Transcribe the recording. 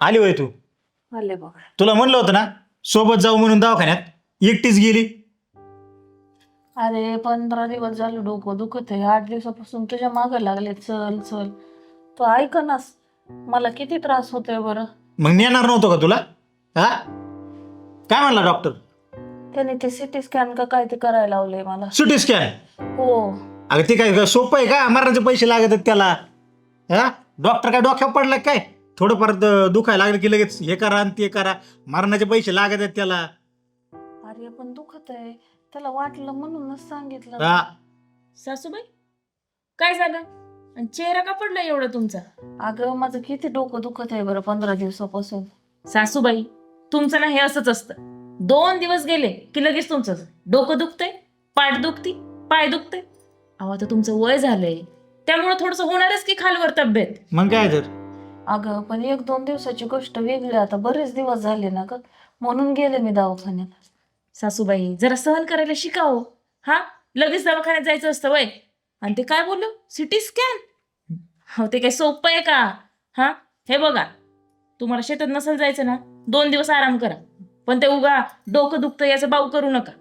आली होय तू? आले बघा. तुला म्हणलं होतं ना सोबत जाऊ म्हणून दवाखान्यात, एकटीच गेली. अरे 15 दिवस झालं डोकं दुखत आहे. 8 दिवसापासून तुझ्या मागं लागले, चल चल. तू ऐकनास. मला किती त्रास होतोय बरं. मग नेणार नव्हतं का तुला? हा, काय म्हणला डॉक्टर? त्याने ते सिटी स्कॅन का काय ते करायला लावलंय मला. CT scan? हो. अगं ते काय सोपं आहे का? मरणाचे पैसे लागत आहेत त्याला. हा, डॉक्टर काय डोक्यावर पडलं काय? थोडंफार दुखायला लागलं की लगेच हे करा आणि ते करा. मरणाचे पैसे लागत आहेत त्याला. अरे पण दुखत आहे, त्याला वाटलं म्हणूनच सांगितलं. हा, सासूबाई काय झालं आणि चेहरा का पडला एवढा तुमचा? अगं माझं किती डोकं दुखत आहे बरं 15 दिवसापासून. सासूबाई तुमचं ना हे असंच असतं. 2 दिवस गेले की लगेच तुमचं डोकं दुखतंय, पाठ दुखती, पाय दुखते. अहो आता तुमचं वय झालंय, त्यामुळे थोडस होणारच की खालवर तब्येत. मग काय तर. अगं पण 1-2 दिवसाची गोष्ट वेगळी, आता बरेच दिवस झाले ना ग, म्हणून गेले मी दवाखान्यात. सासूबाई जरा सहन करायला शिकावं. हा, लगेच दवाखान्यात जायचं असतं वय. आणि ते काय बोललो, सिटी स्कॅन? हो ते काय सोपं आहे का? हा, हे बघा, तुम्हाला शेतात नसेल जायचं ना, 2 दिवस आराम करा. पण ते उगा डोकं दुखतं याचं बाऊ करू नका.